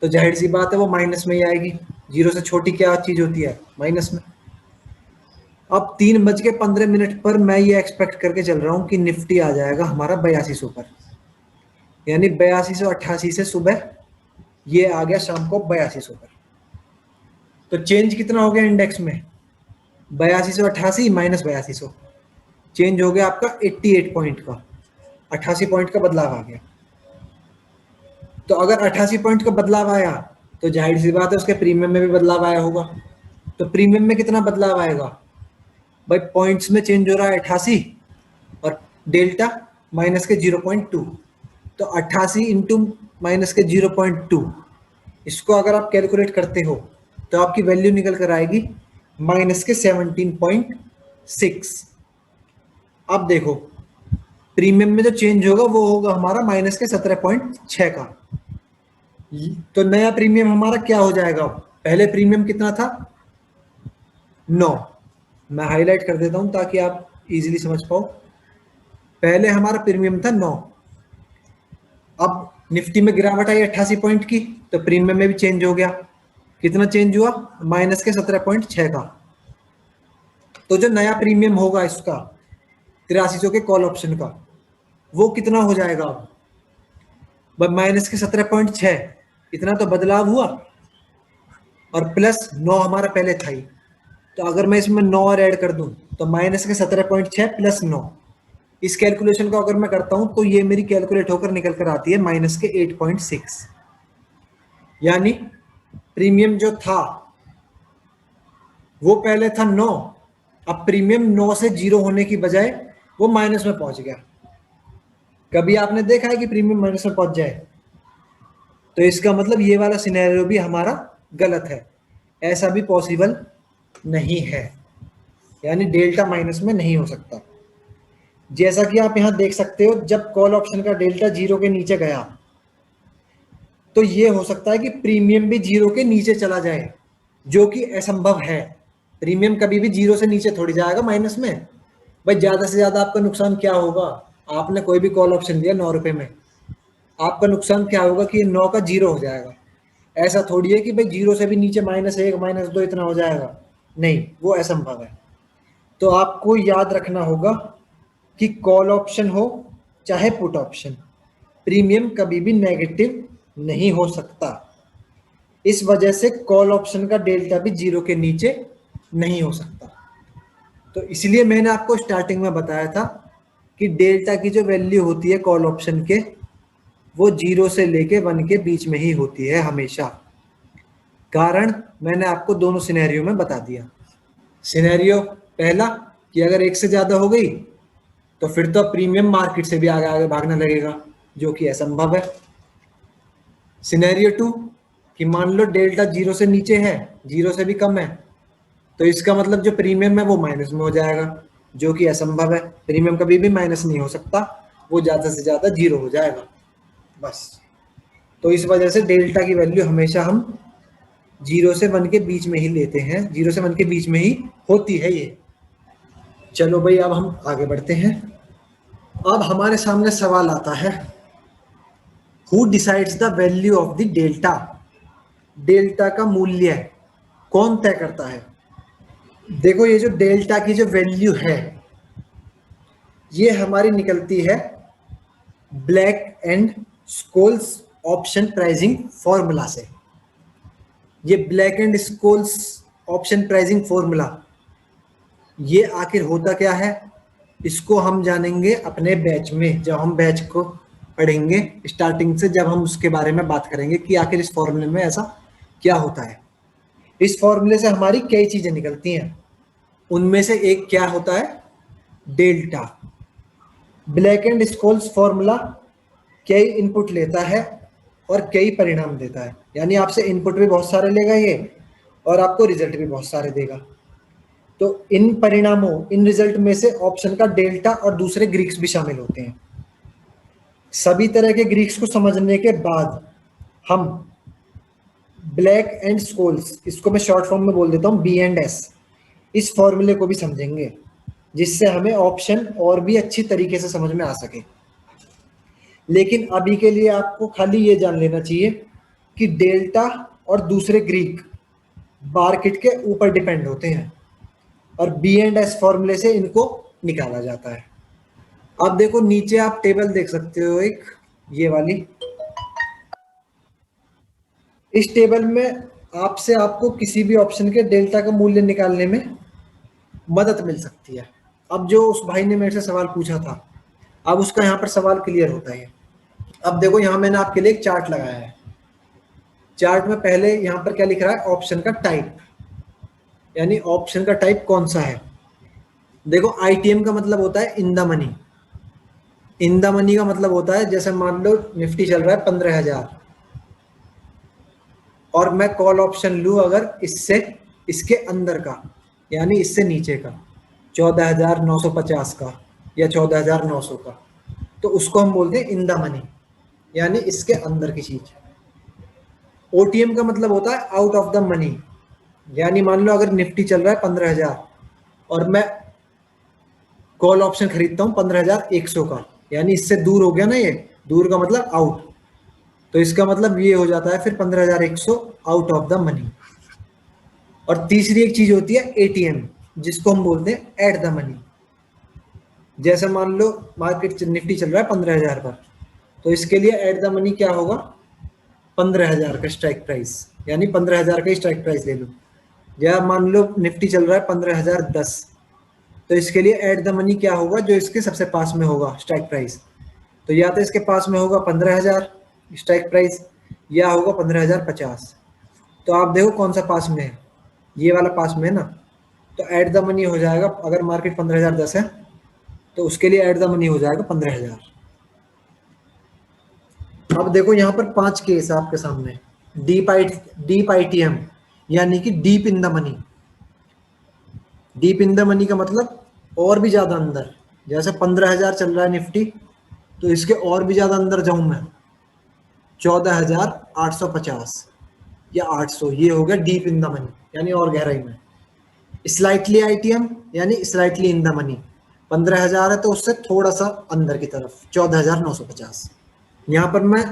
तो जाहिर सी बात है वो माइनस में ही आएगी। जीरो से छोटी क्या चीज होती है, माइनस में। अब 3:15 पर मैं ये एक्सपेक्ट करके चल रहा हूं कि निफ्टी आ जाएगा हमारा 8200 पर, यानी 8288 से सुबह ये आ गया शाम को 8200 पर। तो चेंज कितना हो गया इंडेक्स में, 8288 माइनस 8200, चेंज हो गया आपका 88 पॉइंट का, 88 पॉइंट का बदलाव आ गया। तो अगर 88 पॉइंट का बदलाव आया तो जाहिर सी बात है उसके प्रीमियम में भी बदलाव आया होगा। तो प्रीमियम में कितना बदलाव आएगा भाई, पॉइंट्स में चेंज हो रहा है 88 और डेल्टा माइनस के 0.2, तो 88 इंटू माइनस के 0.2, इसको अगर आप कैलकुलेट करते हो तो आपकी वैल्यू निकल कर आएगी माइनस के 17.6। अब देखो प्रीमियम में जो चेंज होगा वो होगा हमारा माइनस के 17.6 का। तो नया प्रीमियम हमारा क्या हो जाएगा, पहले प्रीमियम कितना था 9, मैं हाईलाइट कर देता हूं ताकि आप इजीली समझ पाओ। पहले हमारा प्रीमियम था 9, अब निफ्टी में गिरावट आई 88 पॉइंट की तो प्रीमियम में भी चेंज हो गया, कितना चेंज हुआ माइनस के 17.6 का। तो जो नया प्रीमियम होगा इसका 8300 के कॉल ऑप्शन का वो कितना हो जाएगा, माइनस के 17.6, इतना तो बदलाव हुआ, और प्लस 9 हमारा पहले था ही, तो अगर मैं इसमें 9 और ऐड कर दूं तो माइनस के 17.6 प्लस 9, इस कैलकुलेशन को अगर मैं करता हूं तो ये मेरी कैलकुलेट होकर निकल कर आती है माइनस के 8.6। यानी प्रीमियम जो था वो पहले था 9, अब प्रीमियम 9 से 0 होने की बजाय वो माइनस में पहुंच गया। कभी आपने देखा है कि प्रीमियम माइनस में पहुंच जाए, तो इसका मतलब ये वाला सिनेरियो भी हमारा गलत है, ऐसा भी पॉसिबल नहीं है, यानी डेल्टा माइनस में नहीं हो सकता। जैसा कि आप यहां देख सकते हो जब कॉल ऑप्शन का डेल्टा 0 के नीचे गया तो ये हो सकता है कि प्रीमियम भी 0 के नीचे चला जाए, जो कि असंभव है। प्रीमियम कभी भी 0 से नीचे थोड़ी जाएगा माइनस में। भाई ज्यादा से ज्यादा आपका नुकसान क्या होगा, आपने कोई भी कॉल ऑप्शन दिया 9 रुपए में, आपका नुकसान क्या होगा कि 9 का 0 हो जाएगा। ऐसा थोड़ी है कि भाई 0 से भी नीचे -1 -2 इतना हो जाएगा, नहीं, वो असंभव है। तो आपको याद रखना होगा कि कॉल ऑप्शन हो चाहे पुट ऑप्शन, प्रीमियम कभी भी नेगेटिव नहीं हो सकता। इस वजह से कॉल ऑप्शन का डेल्टा भी 0 के नीचे नहीं हो सकता। तो इसलिए मैंने आपको स्टार्टिंग में बताया था कि डेल्टा की जो वैल्यू होती है कॉल ऑप्शन के वो 0 से लेके 1 के बीच में ही होती है हमेशा। कारण मैंने आपको दोनों सिनेरियो में बता दिया। सिनेरियो पहला कि अगर 1 से ज्यादा हो गई तो फिर तो प्रीमियम मार्केट से भी आगे आगे भागने लगेगा, जो कि असंभव है। सिनेरियो 2 कि मान लो डेल्टा 0 से नीचे है, 0 से भी कम है, तो इसका मतलब जो प्रीमियम है वो माइनस में हो जाएगा, जो कि असंभव है। प्रीमियम कभी भी माइनस नहीं हो सकता, वो ज्यादा से ज्यादा 0 हो जाएगा बस। तो इस वजह से डेल्टा की वैल्यू हमेशा हम 0 से 1 के बीच में ही लेते हैं, 0 से 1 के बीच में ही होती है ये। चलो भाई अब हम आगे बढ़ते हैं। अब हमारे सामने सवाल आता है, who decides the value of the delta, delta का मूल्य कौन तय करता है। देखो ये जो डेल्टा की जो वैल्यू है ये हमारी निकलती है Black and Scholes option pricing formula से। ये Black and Scholes option pricing formula ये आखिर होता क्या है, इसको हम जानेंगे अपने बैच में, जब हम बैच को पढ़ेंगे स्टार्टिंग से, जब हम उसके बारे में बात करेंगे कि आखिर इस फॉर्मूले में ऐसा क्या होता है। इस फॉर्मूले से हमारी कई चीजें निकलती हैं, उनमें से एक क्या होता है, delta. Black and Scholes formula कई इनपुट लेता है और कई परिणाम देता है, यानी आपसे इनपुट भी बहुत सारे लेगा ये और आपको रिजल्ट भी बहुत सारे देगा। तो इन परिणामों, इन रिजल्ट में से ऑप्शन का डेल्टा और दूसरे ग्रीक्स भी शामिल होते हैं। सभी तरह के ग्रीक्स को समझने के बाद हम ब्लैक एंड स्कोल्स, इसको मैं शॉर्ट फॉर्म में बोल देता हूँ B&S, इस फॉर्मूले को भी समझेंगे, जिससे हमें ऑप्शन और भी अच्छी तरीके से समझ में आ सके। लेकिन अभी के लिए आपको खाली ये जान लेना चाहिए कि डेल्टा और दूसरे ग्रीक मार्केट के ऊपर डिपेंड होते हैं और B&S फॉर्मूले से इनको निकाला जाता है। अब देखो नीचे आप टेबल देख सकते हो, एक ये वाली। इस टेबल में आपसे आपको किसी भी ऑप्शन के डेल्टा का मूल्य निकालने में मदद मिल सकती है। अब जो उस भाई ने मेरे से सवाल पूछा था, अब उसका यहाँ पर सवाल क्लियर होता है। अब देखो यहाँ मैंने आपके लिए एक चार्ट लगाया है। चार्ट में पहले यहाँ पर क्या लिख रहा है, ऑप्शन का टाइप, यानी ऑप्शन का टाइप कौन सा है। देखो ITM का मतलब होता है इन the money. In the money का मतलब होता है जैसे मान लो निफ्टी चल रहा है 15,000 और मैं कॉल ऑप्शन लूँ अगर इससे इसके अंदर का, यानी इससे नीचे का 14,950 का या 14,900 का, तो उसको हम बोलते हैं इन द मनी, यानी इसके अंदर की चीज। OTM का मतलब होता है आउट ऑफ द मनी, यानी मान लो अगर निफ्टी चल रहा है 15,000 और मैं कॉल ऑप्शन खरीदता हूँ 15,100 का, यानी इससे दूर हो गया ना, ये दूर का मतलब आउट, तो इसका मतलब ये हो जाता है फिर 15,100 आउट ऑफ द मनी। और तीसरी एक चीज होती है ATM, जिसको हम बोलते हैं एट द मनी। जैसे मान लो मार्केट निफ्टी चल रहा है 15,000 पर, तो इसके लिए एट द मनी क्या होगा, 15,000 का स्ट्राइक प्राइस, यानी 15,000 का स्ट्राइक प्राइस ले लो। या मान लो निफ्टी चल रहा है 15,010, तो इसके लिए एट द मनी क्या होगा, जो इसके सबसे पास में होगा स्ट्राइक प्राइस। तो या तो इसके पास में होगा 15,000 स्ट्राइक प्राइस, या होगा 15,050। तो आप देखो कौन सा पास में है, ये वाला पास में है ना, तो एट द मनी हो जाएगा, अगर मार्केट 15,010 है तो उसके लिए एट द मनी हो जाएगा 15,000। अब देखो यहाँ पर 5 केस आपके सामने। डीप ITM, यानी कि deep in the money. Deep in the money का मतलब और भी ज्यादा अंदर, जैसे 15,000 चल रहा है निफ्टी, तो इसके और भी ज्यादा अंदर जाऊं मैं, 14,850 या 800, ये हो गया डीप इन द मनी, यानी और गहराई में। स्लाइटली ITM, यानी स्लाइटली इन द मनी, 15,000 है तो उससे थोड़ा सा अंदर की तरफ 14,950। यहाँ पर मैं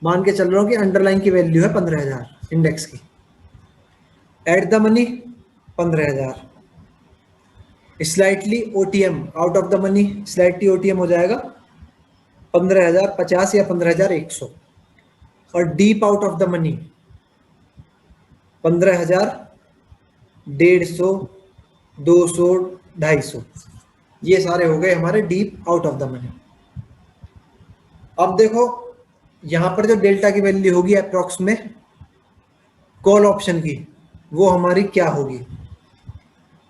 मान के चल रहा हूँ कि अंडरलाइन की वैल्यू है 15,000 इंडेक्स की। Eight the money 15,000। Slightly OTM, out of the money, slightly OTM हो जाएगा 15,050 या 15,100। और deep out of the money 15,000, 150, 200, 250, ये सारे हो गए हमारे deep out of the money. अब देखो यहां पर जो डेल्टा की वैल्यू होगी अप्रोक्स में कॉल ऑप्शन की, वो हमारी क्या होगी।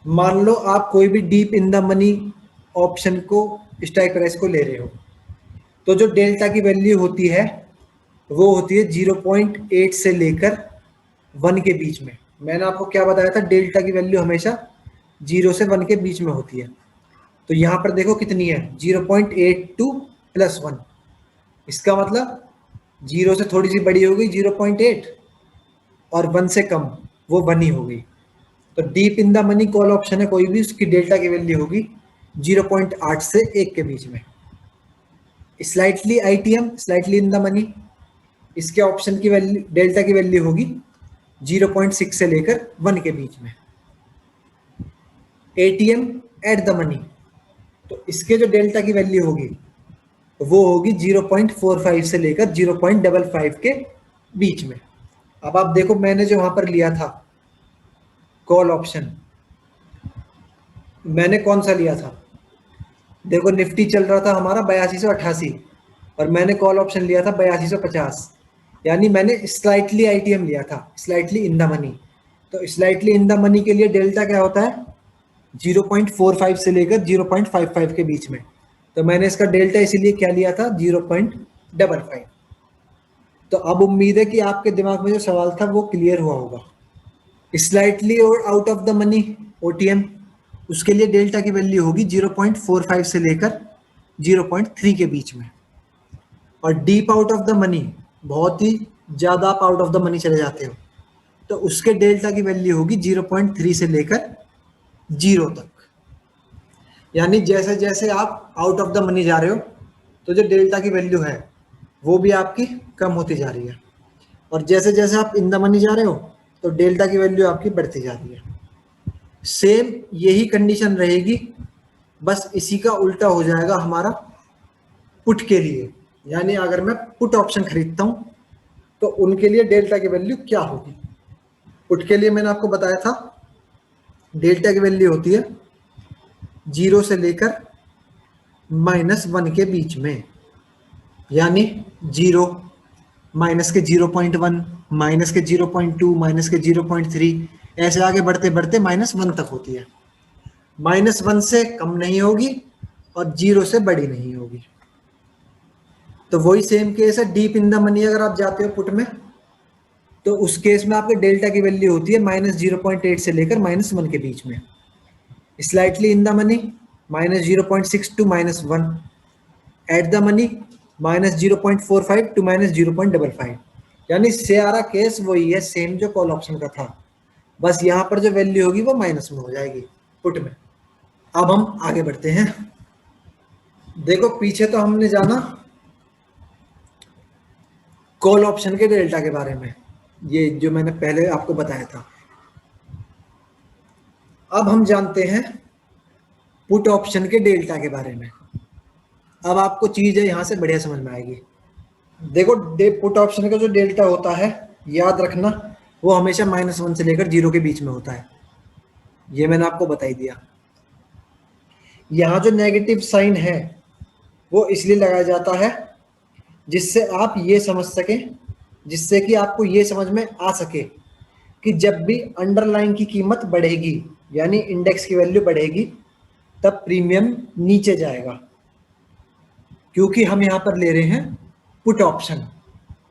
मान लो आप कोई भी deep in the money option को स्ट्राइक प्राइस को ले रहे हो, तो जो डेल्टा की वैल्यू होती है वो होती है 0.8 से लेकर 1 के बीच में। मैंने आपको क्या बताया था, डेल्टा की वैल्यू हमेशा 0 से 1 के बीच में होती है। तो यहाँ पर देखो कितनी है, 0.82 + 1, इसका मतलब 0 से थोड़ी सी बड़ी हो गई 0.8 और 1 से कम वो 1 ही हो गई। तो deep in the money call option है कोई भी, उसकी डेल्टा की वैल्यू होगी 0.8 से 1 के बीच में। Slightly ITM, slightly in the money, इसके ऑप्शन की वैल्यू डेल्टा की वैल्यू होगी 0.6 से लेकर 1 के बीच में। ATM एट द मनी, तो इसके जो डेल्टा की वैल्यू होगी वो होगी 0.45 से लेकर 0.55 के बीच में। अब आप देखो मैंने जो वहां पर लिया था कॉल ऑप्शन, मैंने कौन सा लिया था, देखो निफ्टी चल रहा था हमारा 8288 और मैंने कॉल ऑप्शन लिया था 8250, यानी मैंने स्लाइटली ITM लिया था, स्लाइटली इन द मनी। तो स्लाइटली इन द मनी के लिए डेल्टा क्या होता है, 0.45 से लेकर 0.55 के बीच में। तो मैंने इसका डेल्टा इसीलिए क्या लिया था, 0.55। तो अब उम्मीद है कि आपके दिमाग में जो सवाल था वो क्लियर हुआ होगा। स्लाइटली और out of the money OTM, उसके लिए डेल्टा की वैल्यू होगी 0.45 से लेकर 0.3 के बीच में। और deep out of the money, बहुत ही ज्यादा आप आउट ऑफ द मनी चले जाते हो, तो उसके डेल्टा की वैल्यू होगी 0.3 से लेकर 0 तक। यानी जैसे जैसे आप आउट ऑफ द मनी जा रहे हो तो जो डेल्टा की वैल्यू है वो भी आपकी कम होती जा रही है, और जैसे जैसे आप इन द मनी जा रहे हो तो डेल्टा की वैल्यू आपकी बढ़ती जा रही है। सेम यही कंडीशन रहेगी, बस इसी का उल्टा हो जाएगा हमारा पुट के लिए। यानी अगर मैं पुट ऑप्शन खरीदता हूं तो उनके लिए डेल्टा की वैल्यू क्या होगी। पुट के लिए मैंने आपको बताया था डेल्टा की वैल्यू होती है 0 से लेकर -1 के बीच में, यानी 0, माइनस के 0.1, माइनस के 0.2, माइनस के 0.3, ऐसे आगे बढ़ते बढ़ते -1 तक होती है। -1 से कम नहीं होगी और 0 से बड़ी नहीं होगी। तो वही सेम केस है, डीप इन द मनी अगर आप जाते हो पुट में तो उस केस में आपके डेल्टा की वैल्यू होती है -0.8 से लेकर -1 के बीच में। Slightly in the money -0.6 to -1, at the money -0.45 to -0.55। यानी सारा केस वही है, सेम जो कॉल ऑप्शन का था, बस यहां पर जो वैल्यू होगी वो माइनस में हो जाएगी पुट में। अब हम आगे बढ़ते हैं। देखो पीछे तो हमने जाना कॉल ऑप्शन के डेल्टा के बारे में, ये जो मैंने पहले आपको बताया था। अब हम जानते हैं पुट ऑप्शन के डेल्टा के बारे में। अब आपको चीज है यहां से बढ़िया समझ में आएगी। देखो पुट ऑप्शन का जो डेल्टा होता है, याद रखना वो हमेशा -1 से लेकर 0 के बीच में होता है, ये मैंने आपको बता ही दिया। यहाँ जो नेगेटिव साइन है वो इसलिए लगाया जाता है जिससे आप ये समझ सकें, जिससे कि आपको ये समझ में आ सके कि जब भी अंडरलाइन की कीमत बढ़ेगी यानी इंडेक्स की वैल्यू बढ़ेगी तब प्रीमियम नीचे जाएगा, क्योंकि हम यहाँ पर ले रहे हैं पुट ऑप्शन।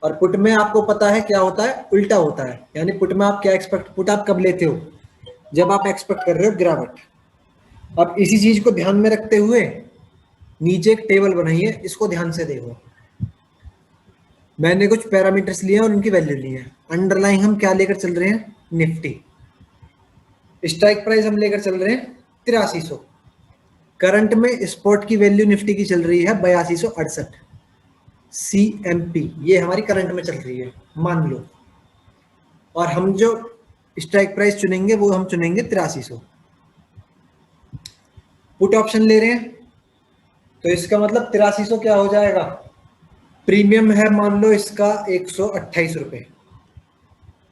और पुट में आपको पता है क्या होता है, उल्टा होता है। यानी पुट में आप क्या एक्सपेक्ट, पुट आप कब लेते हो, जब आप एक्सपेक्ट कर रहे हो गिरावट। अब इसी चीज को ध्यान में रखते हुए नीचे एक टेबल बनाई है, इसको ध्यान से देखो। मैंने कुछ पैरामीटर्स लिए और उनकी वैल्यू ली है। अंडरलाइन हम क्या लेकर चल रहे हैं, निफ्टी। स्ट्राइक प्राइस हम लेकर चल रहे हैं 8300। करंट में स्पॉट की वैल्यू निफ्टी की चल रही है 8268 CMP, ये हमारी करंट में चल रही है मान लो। और हम जो स्ट्राइक प्राइस चुनेंगे वो हम चुनेंगे 8300। पुट ऑप्शन ले रहे हैं तो इसका मतलब 8300 क्या हो जाएगा, प्रीमियम है मान लो इसका 128 रुपए।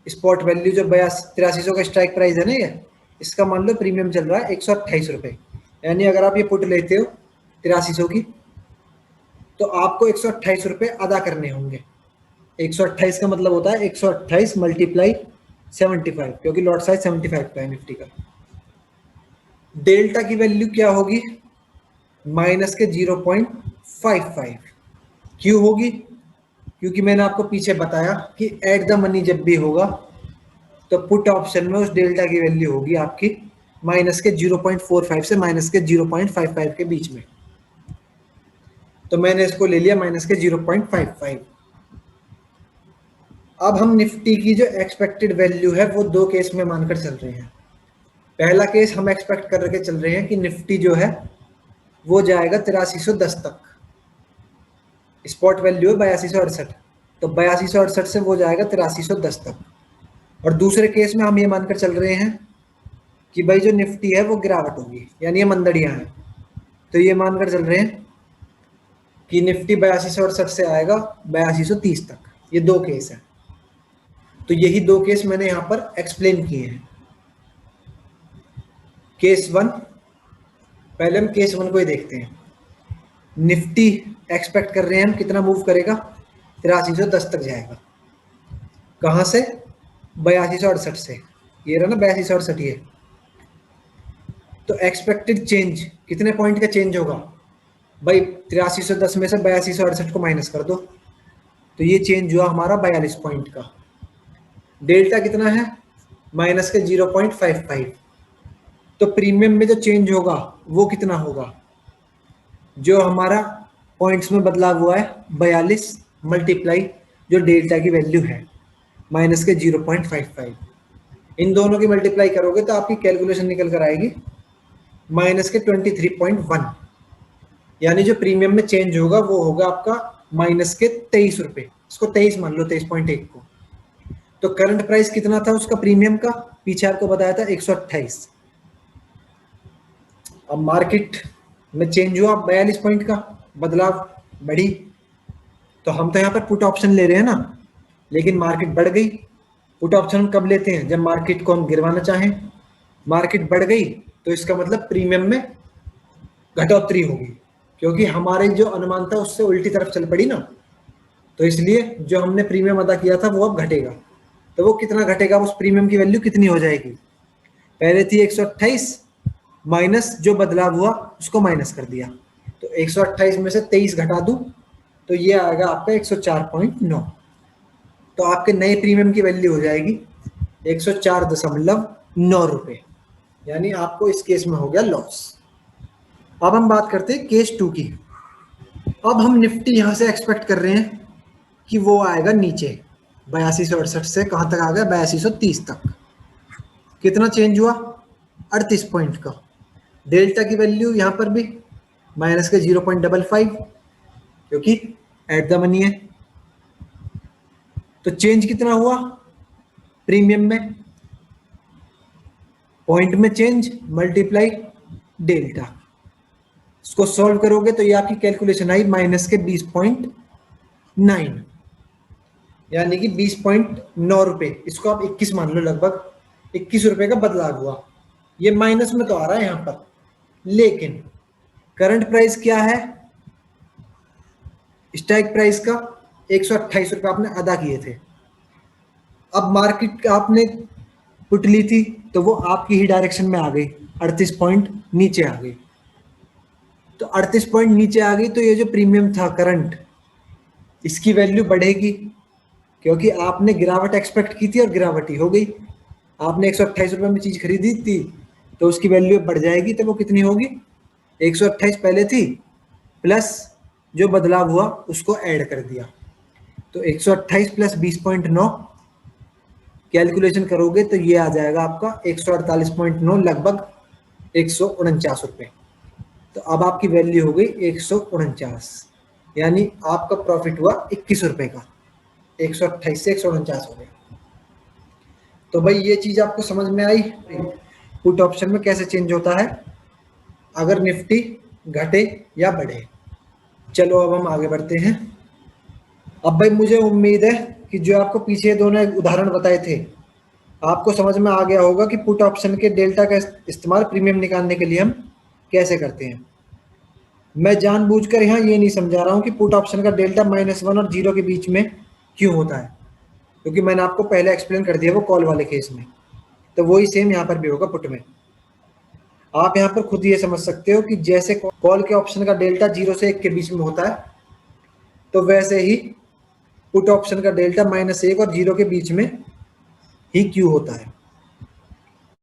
स्पॉट वैल्यू जो 8300 का स्ट्राइक प्राइस है ना, ये इसका मान लो प्रीमियम चल रहा है 128 रुपए। यानी अगर आप ये पुट लेते हो 8300 की तो आपको 128 रुपए अदा करने होंगे। 128 का मतलब होता है 128 मल्टीप्लाई 75, क्योंकि लॉट साइज 75 का है निफ्टी का। डेल्टा की वैल्यू क्या होगी, माइनस के 0.55। क्यों होगी, क्योंकि मैंने आपको पीछे बताया कि एट द मनी जब भी होगा तो पुट ऑप्शन में उस डेल्टा की वैल्यू होगी आपकी माइनस के 0.45 से माइनस के 0.55 के बीच में। तो मैंने इसको ले लिया माइनस के 0.55। अब हम निफ्टी की जो एक्सपेक्टेड वैल्यू है वो दो केस में मानकर चल रहे हैं। पहला केस हम एक्सपेक्ट करके चल रहे हैं कि निफ्टी जो है वो जाएगा 8310 तक। स्पॉट वैल्यू है 8268, तो 8268 से वो जाएगा 8310 तक। और दूसरे केस में हम ये मानकर चल रहे हैं कि भाई जो निफ्टी है वो गिरावट होगी, यानी ये मंदड़ियां हैं। तो ये मानकर चल रहे हैं कि निफ्टी 8268 से आएगा 8230 तक। ये दो केस है, तो यही दो केस मैंने यहां पर एक्सप्लेन किए हैं। केस 1, पहले हम केस 1 को ही देखते हैं। निफ्टी एक्सपेक्ट कर रहे हैं हम कितना मूव करेगा, 8310 तक जाएगा। कहां से, 8268 से। ये रहा ना 8268 ये। तो एक्सपेक्टेड चेंज कितने पॉइंट का चेंज होगा भाई, 8310 में से 8268 को माइनस कर दो, तो ये चेंज हुआ हमारा 42 पॉइंट का। डेल्टा कितना है, माइनस के 0.55। तो प्रीमियम में जो चेंज होगा वो कितना होगा, जो हमारा पॉइंट्स में बदलाव हुआ है 42 मल्टीप्लाई जो डेल्टा की वैल्यू है माइनस के 0.55, इन दोनों की मल्टीप्लाई करोगे तो आपकी कैलकुलेशन निकल कर आएगी माइनस के 23.1, यानी जो प्रीमियम में चेंज होगा वो होगा आपका माइनस के 23 रुपए, इसको 23 मान लो, 23.1 को। तो करंट प्राइस कितना था उसका प्रीमियम का, पीछे आपको बताया था 128। अब मार्केट में चेंज हुआ 42 पॉइंट का बदलाव, बढ़ी, तो हम तो यहाँ पर पुट ऑप्शन ले रहे हैं ना, लेकिन मार्केट बढ़ गई। पुट ऑप्शन हम कब लेते हैं, जब मार्केट को हम गिरवाना चाहें। मार्केट बढ़ गई तो इसका मतलब प्रीमियम में घटोतरी होगी, क्योंकि हमारे जो अनुमान था उससे उल्टी तरफ चल पड़ी ना, तो इसलिए जो हमने प्रीमियम अदा किया था वो अब घटेगा। तो वो कितना घटेगा, उस प्रीमियम की वैल्यू कितनी हो जाएगी, पहले थी 128 माइनस जो बदलाव हुआ उसको माइनस कर दिया, तो 128 में से 23 घटा दूं तो ये आएगा आपका 104.9। तो आपके नए प्रीमियम की वैल्यू हो जाएगी 104.9 रुपए, यानी आपको इस केस में हो गया लॉस। अब हम बात करते हैं केस 2 की। अब हम निफ्टी यहां से एक्सपेक्ट कर रहे हैं कि वो आएगा नीचे 8268 से कहां तक आ गया, 8230 तक। कितना चेंज हुआ, 38 पॉइंट का। डेल्टा की वैल्यू यहां पर भी माइनस के 0.55, क्योंकि एट द मनी है। तो चेंज कितना हुआ प्रीमियम में, पॉइंट में चेंज मल्टीप्लाई डेल्टा, इसको सॉल्व करोगे तो ये आपकी कैलकुलेशन आई माइनस के 20.9, यानी कि 20.9 रुपए, इसको आप 21 मान लो, लगभग 21 रुपए का बदलाव हुआ। ये माइनस में तो आ रहा है यहां पर, लेकिन करंट प्राइस क्या है, स्ट्राइक प्राइस का 128 रुपए आपने अदा किए थे। अब मार्केट आपने पुट ली थी तो वो आपकी ही डायरेक्शन में आ गई, 38 पॉइंट नीचे आ गई। तो 38 पॉइंट नीचे आ गई तो ये जो प्रीमियम था करंट, इसकी वैल्यू बढ़ेगी, क्योंकि आपने गिरावट एक्सपेक्ट की थी और गिरावट ही हो गई। आपने 128 रुपए में चीज खरीदी थी तो उसकी वैल्यू बढ़ जाएगी, तो वो कितनी होगी, 128 पहले थी प्लस जो बदलाव हुआ उसको ऐड कर दिया, तो 128 प्लस 20.9 कैलकुलेशन करोगे तो ये आ जाएगा आपका 148.9, लगभग 149 रुपए। तो अब आपकी वैल्यू हो गई 149, यानी आपका प्रॉफिट हुआ 21 रुपए का, 128 से 149 हो गया। तो भाई ये चीज आपको समझ में आई, पुट ऑप्शन में कैसे चेंज होता है अगर निफ्टी घटे या बढ़े। चलो अब हम आगे बढ़ते हैं। अब भाई मुझे उम्मीद है कि जो आपको पीछे दोनों उदाहरण बताए थे आपको समझ में आ गया होगा कि पुट ऑप्शन के डेल्टा का इस्तेमाल प्रीमियम निकालने के लिए हम कैसे करते हैं। मैं जानबूझकर यहाँ ये नहीं समझा रहा हूँ कि पुट ऑप्शन का डेल्टा -1 और 0 के बीच में क्यों होता है, क्योंकि मैंने आपको पहले एक्सप्लेन कर दिया वो कॉल वाले केस में, तो वही सेम यहाँ पर भी होगा पुट में। आप यहाँ पर खुद ये समझ सकते हो कि जैसे कॉल के ऑप्शन का डेल्टा 0 से 1 के बीच में होता है, तो वैसे ही पुट ऑप्शन का डेल्टा -1 और 0 के बीच में ही क्यों होता है।